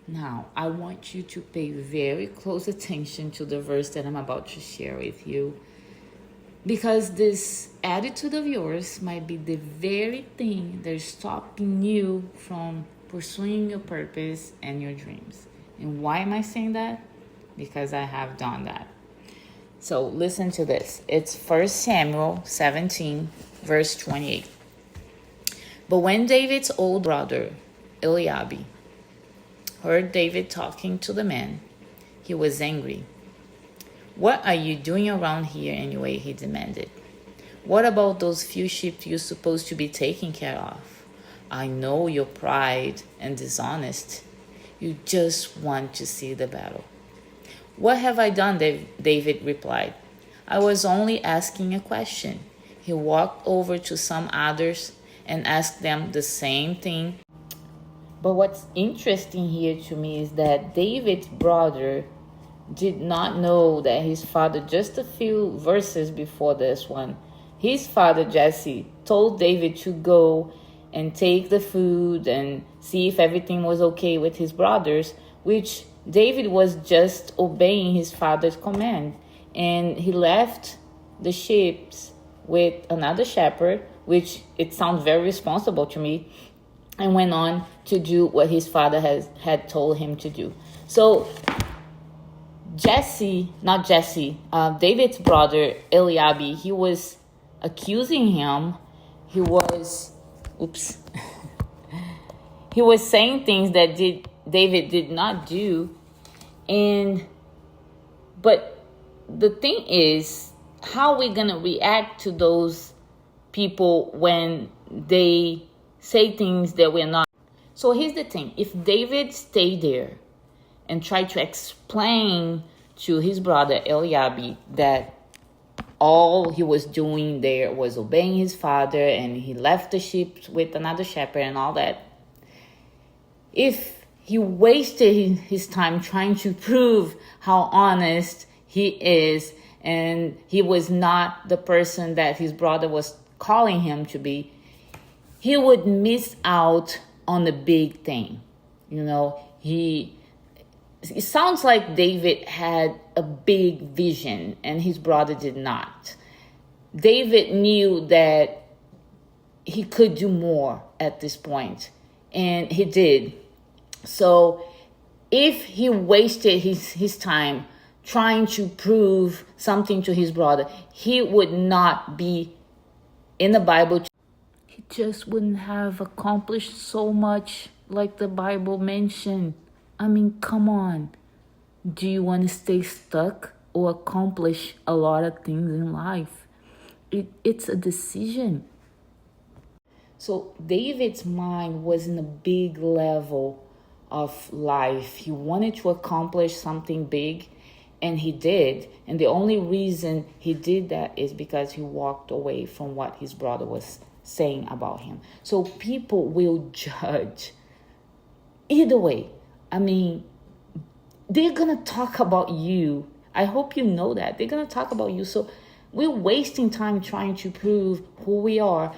Now, I want you to pay very close attention to the verse that I'm about to share with you, because this attitude of yours might be the very thing that is stopping you from pursuing your purpose and your dreams. And why am I saying that? Because I have done that. So listen to this. It's 1 Samuel 17, verse 28. But when David's old brother, Eliab, heard David talking to the man, he was angry. What are you doing around here anyway? He demanded. What about those few sheep you're supposed to be taking care of? I know you're pride and dishonest. You just want to see the battle. What have I done? David replied. I was only asking a question. He walked over to some others and asked them the same thing. But what's interesting here to me is that David's brother did not know that his father, just a few verses before this one, his father Jesse told David to go and take the food and see if everything was okay with his brothers, which David was just obeying his father's command. And he left the sheep with another shepherd, which it sounds very responsible to me, and went on to do what his father had told him to do. So David's brother Eliab, he was accusing him. He was saying things that David did not do. But the thing is, how are we gonna react to those people when they say things that we're not? So here's the thing. If David stayed there and tried to explain to his brother Eliab that all he was doing there was obeying his father and he left the sheep with another shepherd and all that, if he wasted his time trying to prove how honest he is and he was not the person that his brother was calling him to be, he would miss out on the big thing. It sounds like David had a big vision and his brother did not. David knew that he could do more at this point, and he did. So if he wasted his time trying to prove something to his brother, he would not be in the Bible. He just wouldn't have accomplished so much like the Bible mentioned. I mean, come on. Do you want to stay stuck or accomplish a lot of things in life? It's a decision. So David's mind was in a big level of life. He wanted to accomplish something big, and he did. And the only reason he did that is because he walked away from what his brother was saying about him. So people will judge. Either way, I mean, they're going to talk about you. I hope you know that. They're going to talk about you. So we're wasting time trying to prove who we are.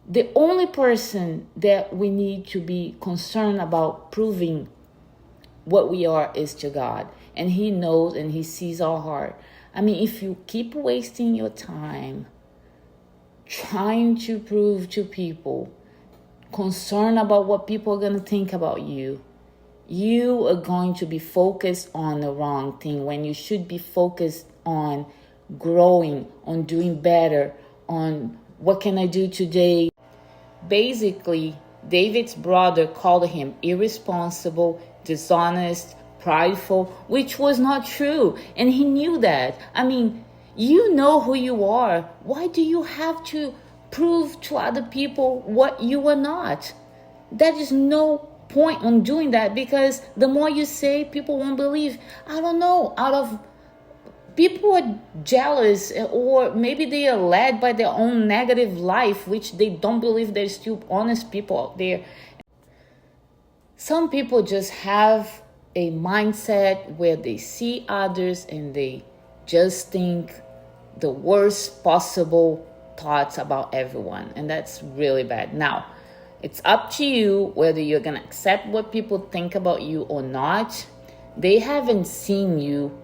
The only person that we need to be concerned about proving what we are is to God. And He knows and He sees our heart. I mean, if you keep wasting your time trying to prove to people, concerned about what people are going to think about you, you are going to be focused on the wrong thing when you should be focused on growing, on doing better, on what can I do today. Basically, David's brother called him irresponsible, dishonest, prideful, which was not true. And he knew that. I mean, you know who you are. Why do you have to prove to other people what you are not? There is no point on doing that, because the more you say, people won't believe. I don't know, people are jealous, or maybe they are led by their own negative life, which they don't believe there's still honest people out there. Some people just have a mindset where they see others and they just think the worst possible thoughts about everyone, and that's really bad. Now, It's up to you whether you're going to accept what people think about you or not. They haven't seen you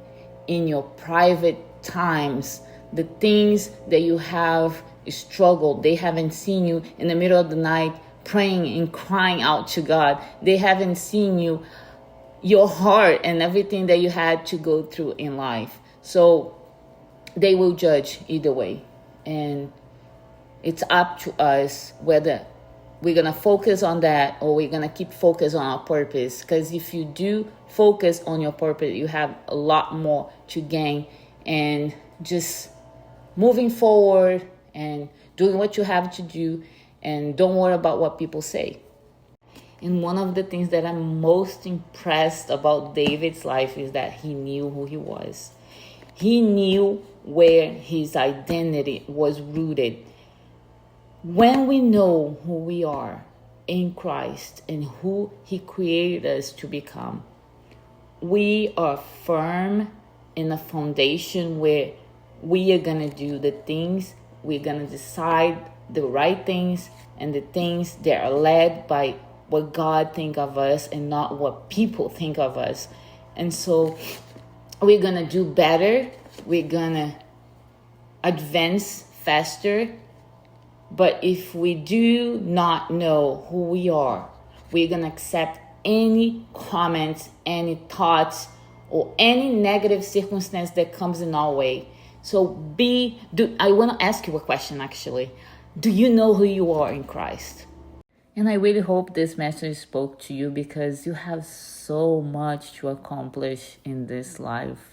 in your private times, the things that you have struggled. They haven't seen you in the middle of the night praying and crying out to God. They haven't seen you, your heart and everything that you had to go through in life. So they will judge either way. And it's up to us whether we're going to focus on that or we're going to keep focus on our purpose. Because if you do focus on your purpose, you have a lot more to gain. And just moving forward and doing what you have to do, and don't worry about what people say. And one of the things that I'm most impressed about David's life is that he knew who he was. He knew where his identity was rooted. When we know who we are in Christ and who he created us to become, we are firm in a foundation where we are going to do the things, we're going to decide the right things and the things that are led by what God think of us and not what people think of us. And so we're going to do better. We're going to advance faster. But if we do not know who we are, we're going to accept any comments, any thoughts, or any negative circumstance that comes in our way. So I want to ask you a question actually. Do you know who you are in Christ? And I really hope this message spoke to you, because you have so much to accomplish in this life.